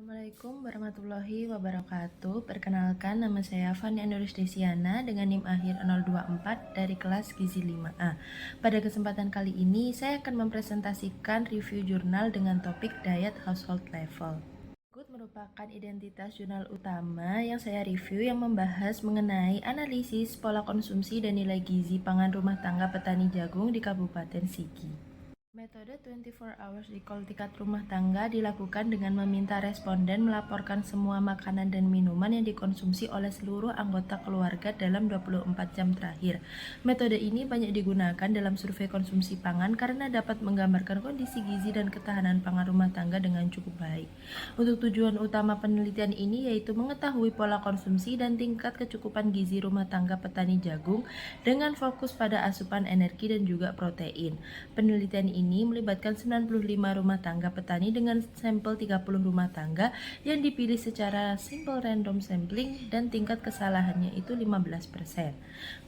Assalamualaikum warahmatullahi wabarakatuh. Perkenalkan, nama saya Fania Nuristesiana dengan NIM akhir 024 dari kelas Gizi 5A. Pada kesempatan kali ini, saya akan mempresentasikan review jurnal dengan topik Diet Household Level. Berikut merupakan identitas jurnal utama yang saya review yang membahas mengenai analisis pola konsumsi dan nilai gizi pangan rumah tangga petani jagung di Kabupaten Sigi. Metode 24 hours recall tingkat rumah tangga dilakukan dengan meminta responden melaporkan semua makanan dan minuman yang dikonsumsi oleh seluruh anggota keluarga dalam 24 jam terakhir. Metode ini banyak digunakan dalam survei konsumsi pangan karena dapat menggambarkan kondisi gizi dan ketahanan pangan rumah tangga dengan cukup baik. Untuk tujuan utama penelitian ini yaitu mengetahui pola konsumsi dan tingkat kecukupan gizi rumah tangga petani jagung dengan fokus pada asupan energi dan juga protein. Penelitian ini melibatkan 95 rumah tangga petani dengan sampel 30 rumah tangga yang dipilih secara simple random sampling dan tingkat kesalahannya itu 15%.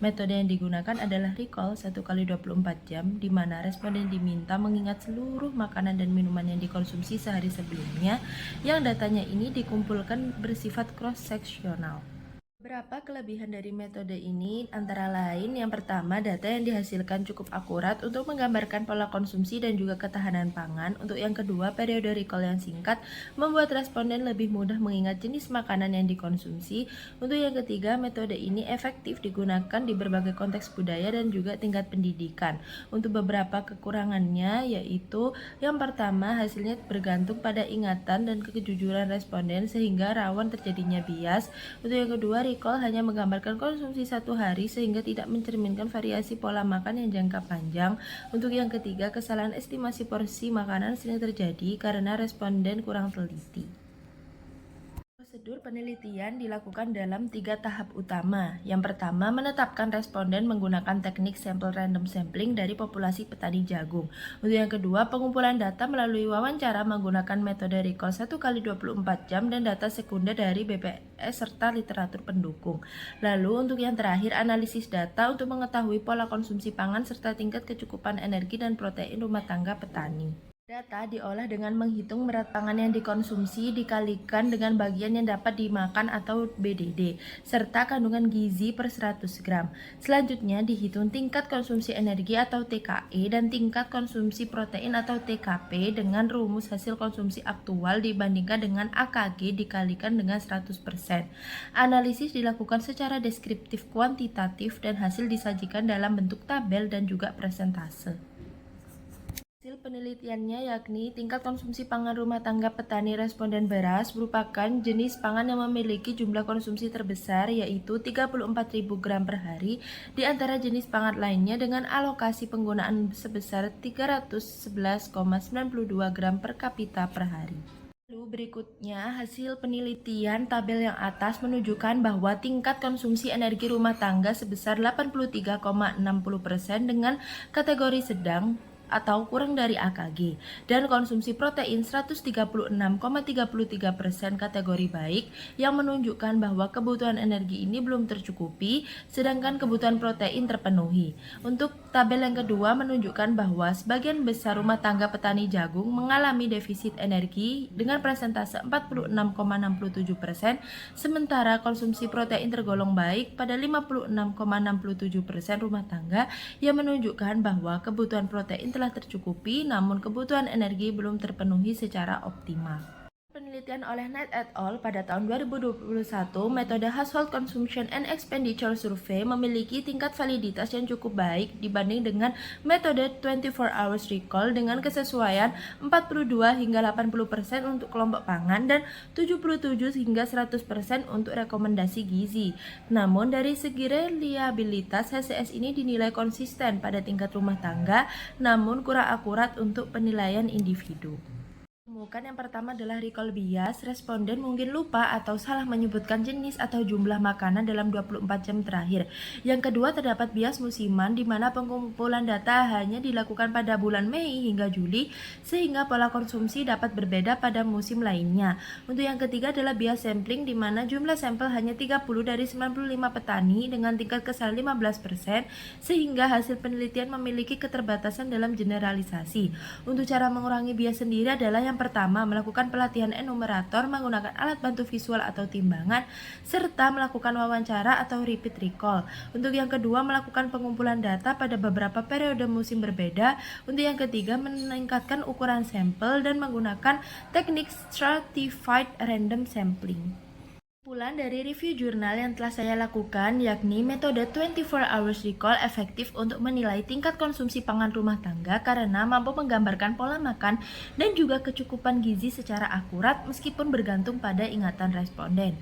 Metode yang digunakan adalah recall 1 kali 24 jam di mana responden diminta mengingat seluruh makanan dan minuman yang dikonsumsi sehari sebelumnya yang datanya ini dikumpulkan bersifat cross-seksional. Beberapa kelebihan dari metode ini antara lain yang pertama, data yang dihasilkan cukup akurat untuk menggambarkan pola konsumsi dan juga ketahanan pangan. Untuk yang kedua, periode recall yang singkat membuat responden lebih mudah mengingat jenis makanan yang dikonsumsi. Untuk yang ketiga, metode ini efektif digunakan di berbagai konteks budaya dan juga tingkat pendidikan. Untuk beberapa kekurangannya yaitu yang pertama, hasilnya bergantung pada ingatan dan kejujuran responden sehingga rawan terjadinya bias. Untuk yang kedua, recall hanya menggambarkan konsumsi satu hari sehingga tidak mencerminkan variasi pola makan yang jangka panjang. Untuk yang ketiga, kesalahan estimasi porsi makanan sering terjadi karena responden kurang teliti. Prosedur penelitian dilakukan dalam 3 tahap utama. Yang pertama, menetapkan responden menggunakan teknik sampel random sampling dari populasi petani jagung. Untuk yang kedua, pengumpulan data melalui wawancara menggunakan metode recall 1 kali 24 jam dan data sekunder dari BPS serta literatur pendukung. Lalu untuk yang terakhir, analisis data untuk mengetahui pola konsumsi pangan serta tingkat kecukupan energi dan protein rumah tangga petani. Data diolah dengan menghitung berat pangan yang dikonsumsi dikalikan dengan bagian yang dapat dimakan atau BDD, serta kandungan gizi per 100 gram. Selanjutnya dihitung tingkat konsumsi energi atau TKE dan tingkat konsumsi protein atau TKP dengan rumus hasil konsumsi aktual dibandingkan dengan AKG dikalikan dengan 100%. Analisis dilakukan secara deskriptif kuantitatif dan hasil disajikan dalam bentuk tabel dan juga presentase. Hasil penelitiannya yakni tingkat konsumsi pangan rumah tangga petani responden beras merupakan jenis pangan yang memiliki jumlah konsumsi terbesar yaitu 34.000 gram per hari di antara jenis pangan lainnya dengan alokasi penggunaan sebesar 311,92 gram per kapita per hari. Lalu berikutnya hasil penelitian tabel yang atas menunjukkan bahwa tingkat konsumsi energi rumah tangga sebesar 83,60% dengan kategori sedang atau kurang dari AKG dan konsumsi protein 136,33% kategori baik yang menunjukkan bahwa kebutuhan energi ini belum tercukupi sedangkan kebutuhan protein terpenuhi. Untuk tabel yang kedua menunjukkan bahwa sebagian besar rumah tangga petani jagung mengalami defisit energi dengan persentase 46,67% sementara konsumsi protein tergolong baik pada 56,67% rumah tangga yang menunjukkan bahwa kebutuhan protein telah tercukupi namun kebutuhan energi belum terpenuhi secara optimal. Penelitian oleh Knight et al. Pada tahun 2021, metode Household Consumption and Expenditure Survey memiliki tingkat validitas yang cukup baik dibanding dengan metode 24 hours recall dengan kesesuaian 42 hingga 80% untuk kelompok pangan dan 77 hingga 100% untuk rekomendasi gizi. Namun dari segi reliabilitas HCS ini dinilai konsisten pada tingkat rumah tangga namun kurang akurat untuk penilaian individu. Yang pertama adalah recall bias. Responden mungkin lupa atau salah menyebutkan jenis atau jumlah makanan dalam 24 jam terakhir. Yang kedua terdapat bias musiman di mana pengumpulan data hanya dilakukan pada bulan Mei hingga Juli sehingga pola konsumsi dapat berbeda pada musim lainnya. Untuk yang ketiga adalah bias sampling di mana jumlah sampel hanya 30 dari 95 petani dengan tingkat kesalahan 15% sehingga hasil penelitian memiliki keterbatasan dalam generalisasi. Untuk cara mengurangi bias sendiri adalah yang pertama pertama, melakukan pelatihan enumerator menggunakan alat bantu visual atau timbangan, serta melakukan wawancara atau repeat recall. Untuk yang kedua, melakukan pengumpulan data pada beberapa periode musim berbeda. Untuk yang ketiga, meningkatkan ukuran sampel dan menggunakan teknik stratified random sampling. Kesimpulan dari review jurnal yang telah saya lakukan yakni metode 24 hours recall efektif untuk menilai tingkat konsumsi pangan rumah tangga karena mampu menggambarkan pola makan dan juga kecukupan gizi secara akurat meskipun bergantung pada ingatan responden.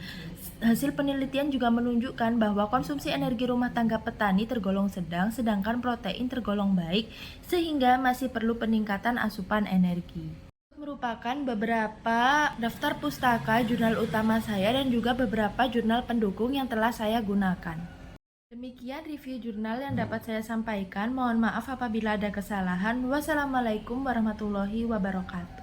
Hasil penelitian juga menunjukkan bahwa konsumsi energi rumah tangga petani tergolong sedang, sedangkan protein tergolong baik, sehingga masih perlu peningkatan asupan energi. Merupakan beberapa daftar pustaka jurnal utama saya dan juga beberapa jurnal pendukung yang telah saya gunakan. Demikian review jurnal yang dapat saya sampaikan. Mohon maaf apabila ada kesalahan. Wassalamualaikum warahmatullahi wabarakatuh.